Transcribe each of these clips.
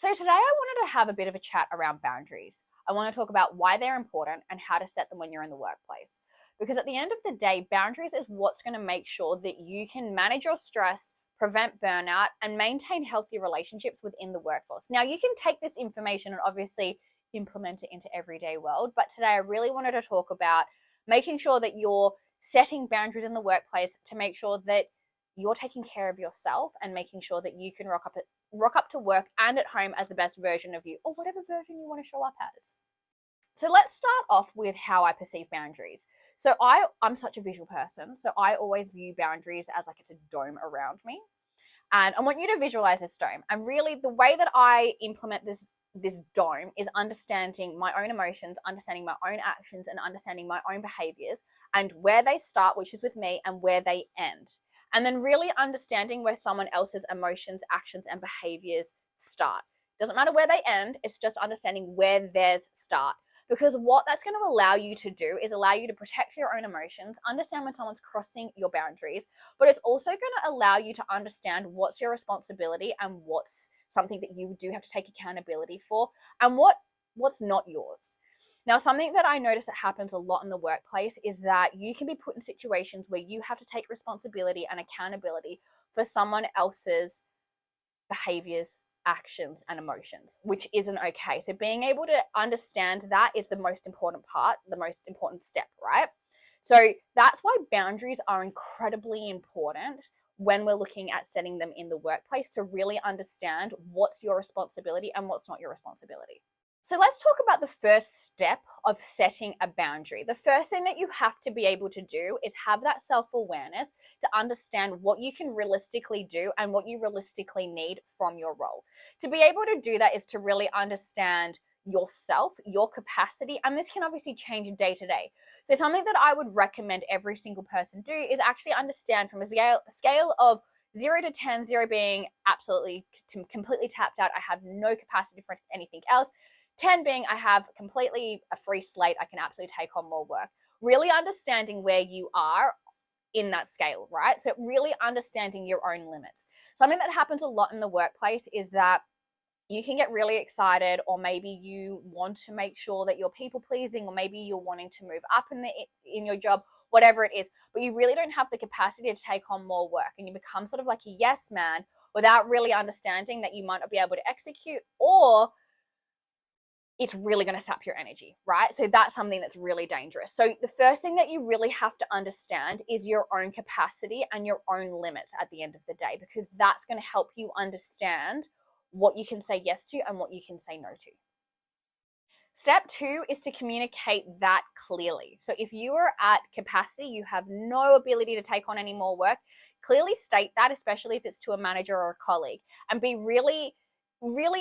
So today I wanted to have a bit of a chat around boundaries. I want to talk about why they're important and how to set them when you're in the workplace. Because at the end of the day, boundaries is what's going to make sure that you can manage your stress, prevent burnout, and maintain healthy relationships within the workforce. Now, you can take this information and obviously implement it into everyday world, but today I really wanted to talk about making sure that you're setting boundaries in the workplace to make sure that you're taking care of yourself and making sure that you can rock up to work and at home as the best version of you, or whatever version you want to show up as. So let's start off with how I perceive boundaries. So I'm such a visual person, so I always view boundaries as like it's a dome around me. And I want you to visualize this dome. And really the way that I implement this dome is understanding my own emotions, understanding my own actions, and understanding my own behaviors and where they start, which is with me, and where they end. And then really understanding where someone else's emotions, actions, and behaviors start. Doesn't matter where they end, it's just understanding where theirs start. Because what that's going to allow you to do is allow you to protect your own emotions, understand when someone's crossing your boundaries, but it's also going to allow you to understand what's your responsibility and what's something that you do have to take accountability for, and what's not yours. Now, something that I notice that happens a lot in the workplace is that you can be put in situations where you have to take responsibility and accountability for someone else's behaviors, actions, and emotions, which isn't okay. So being able to understand that is the most important part, the most important step, right? So that's why boundaries are incredibly important when we're looking at setting them in the workplace, to really understand what's your responsibility and what's not your responsibility. So let's talk about the first step of setting a boundary. The first thing that you have to be able to do is have that self-awareness to understand what you can realistically do and what you realistically need from your role. To be able to do that is to really understand yourself, your capacity, and this can obviously change day to day. So something that I would recommend every single person do is actually understand from a scale of 0 to 10, 0 being absolutely completely tapped out, I have no capacity for anything else, 10 being I have completely a free slate, I can absolutely take on more work. Really understanding where you are in that scale, right? So really understanding your own limits. Something that happens a lot in the workplace is that you can get really excited, or maybe you want to make sure that you're people pleasing, or maybe you're wanting to move up in your job, whatever it is, but you really don't have the capacity to take on more work, and you become sort of like a yes man without really understanding that you might not be able to execute, or it's really going to sap your energy, right? So that's something that's really dangerous. So the first thing that you really have to understand is your own capacity and your own limits at the end of the day, because that's going to help you understand what you can say yes to and what you can say no to. Step 2 is to communicate that clearly. So if you are at capacity, you have no ability to take on any more work, clearly state that, especially if it's to a manager or a colleague, and be really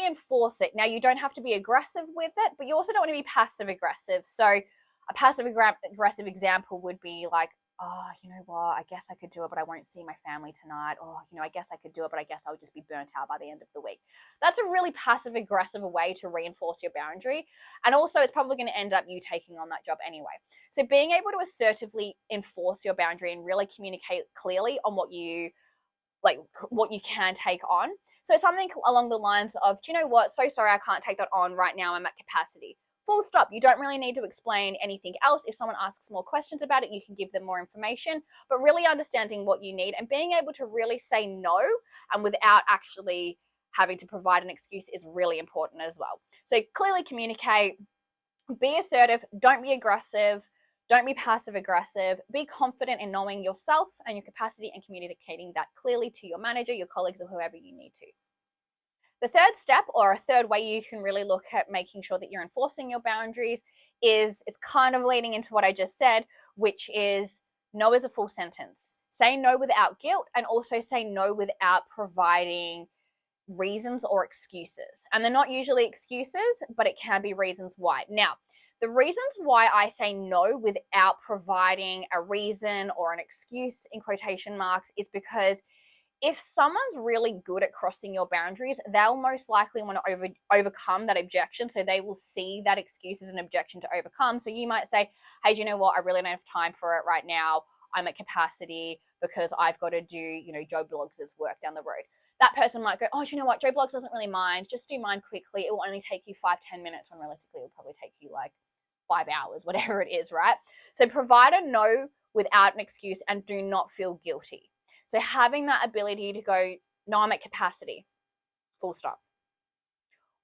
enforce it. Now, you don't have to be aggressive with it, but you also don't want to be passive aggressive. So a passive aggressive example would be like, oh, you know what, I guess I could do it, but I won't see my family tonight. Oh, I guess I could do it, but I guess I'll just be burnt out by the end of the week. That's a really passive aggressive way to reinforce your boundary. And also it's probably going to end up you taking on that job anyway. So being able to assertively enforce your boundary and really communicate clearly on what you can take on. So something along the lines of, do you know what, so sorry, I can't take that on right now, I'm at capacity. Full stop. You don't really need to explain anything else. If someone asks more questions about it, you can give them more information, but really understanding what you need and being able to really say no, and without actually having to provide an excuse, is really important as well. So clearly communicate, be assertive, don't be aggressive, don't be passive aggressive, be confident in knowing yourself and your capacity and communicating that clearly to your manager, your colleagues, or whoever you need to. The third step, or a third way you can really look at making sure that you're enforcing your boundaries, is kind of leading into what I just said, which is no is a full sentence. Say no without guilt, and also say no without providing reasons or excuses. And they're not usually excuses, but it can be reasons why. Now, the reasons why I say no without providing a reason or an excuse in quotation marks is because if someone's really good at crossing your boundaries, they'll most likely want to overcome that objection. So they will see that excuse as an objection to overcome. So you might say, hey, do you know what? I really don't have time for it right now. I'm at capacity because I've got to do, Joe Bloggs' work down the road. that person might go, oh, do you know what? Joe Blogs doesn't really mind. Just do mine quickly. It will only take you 5-10 minutes when realistically it will probably take you like 5 hours, whatever it is, right? So provide a no without an excuse and do not feel guilty. So having that ability to go, no, I'm at capacity, full stop.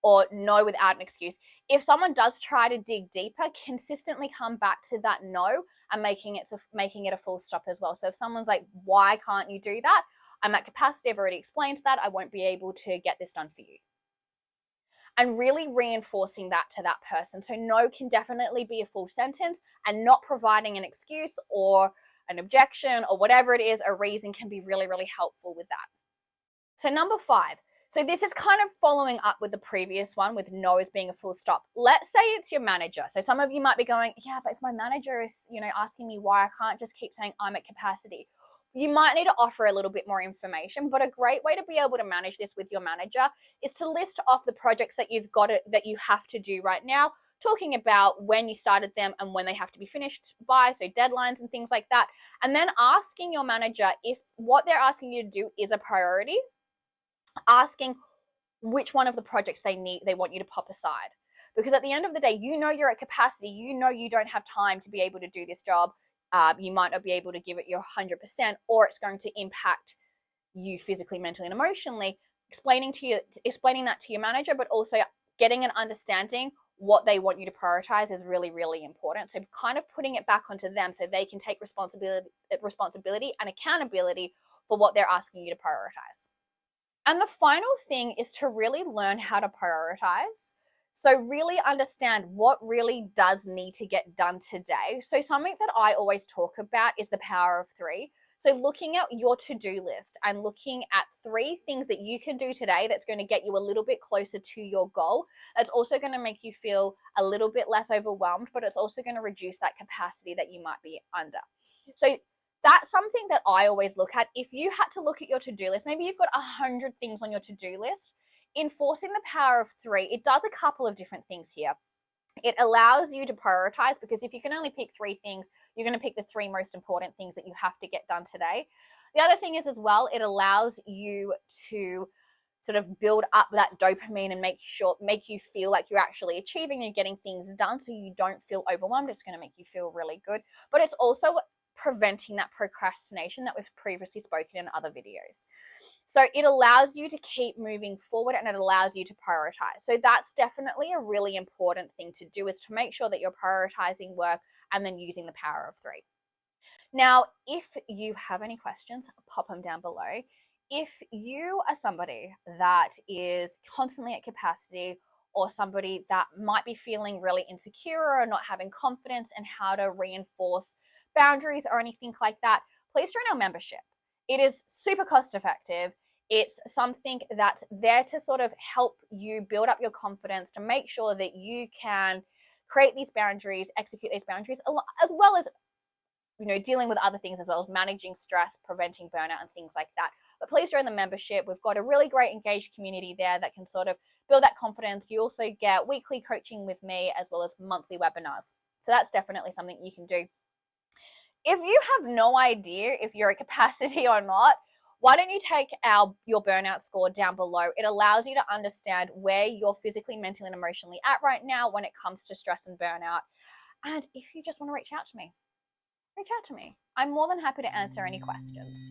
Or no without an excuse. If someone does try to dig deeper, consistently come back to that no and making it a full stop as well. So if someone's like, why can't you do that? I'm at capacity, I've already explained that, I won't be able to get this done for you. And really reinforcing that to that person. So no can definitely be a full sentence, and not providing an excuse or an objection or whatever it is, a reason, can be really, really helpful with that. So number 5. So this is kind of following up with the previous one with no as being a full stop. Let's say it's your manager. So some of you might be going, yeah, but if my manager is, asking me why, I can't just keep saying I'm at capacity. You might need to offer a little bit more information, but a great way to be able to manage this with your manager is to list off the projects that that you have to do right now, talking about when you started them and when they have to be finished by, so deadlines and things like that. And then asking your manager if what they're asking you to do is a priority, asking which one of the projects they want you to pop aside. Because at the end of the day, you're at capacity, you don't have time to be able to do this job. You might not be able to give it your 100%, or it's going to impact you physically, mentally, and emotionally. Explaining that to your manager, but also getting an understanding what they want you to prioritize is really, really important. So kind of putting it back onto them so they can take responsibility and accountability for what they're asking you to prioritize. And the final thing is to really learn how to prioritize. So really understand what really does need to get done today. So something that I always talk about is the power of 3. So looking at your to-do list and looking at 3 things that you can do today that's going to get you a little bit closer to your goal. That's also going to make you feel a little bit less overwhelmed, but it's also going to reduce that capacity that you might be under. So that's something that I always look at. If you had to look at your to-do list, maybe you've got 100 things on your to-do list, enforcing the power of 3, it does a couple of different things here. It allows you to prioritize, because if you can only pick 3 things, you're going to pick the 3 most important things that you have to get done today. The other thing is as well, it allows you to sort of build up that dopamine and make you feel like you're actually achieving and getting things done, so you don't feel overwhelmed. It's going to make you feel really good. But it's also preventing that procrastination that we've previously spoken in other videos. So it allows you to keep moving forward, and it allows you to prioritize. So that's definitely a really important thing to do, is to make sure that you're prioritizing work and then using the power of 3. Now, if you have any questions, pop them down below. If you are somebody that is constantly at capacity, or somebody that might be feeling really insecure or not having confidence in how to reinforce boundaries or anything like that, please join our membership. It is super cost effective. It's something that's there to sort of help you build up your confidence, to make sure that you can create these boundaries, execute these boundaries, as well as dealing with other things, as well as managing stress, preventing burnout, and things like that. But please join the membership. We've got a really great engaged community there that can sort of build that confidence. You also get weekly coaching with me, as well as monthly webinars. So that's definitely something you can do. If you have no idea if you're at capacity or not, why don't you take your burnout score down below? It allows you to understand where you're physically, mentally, and emotionally at right now when it comes to stress and burnout. And if you just want to reach out to me, I'm more than happy to answer any questions.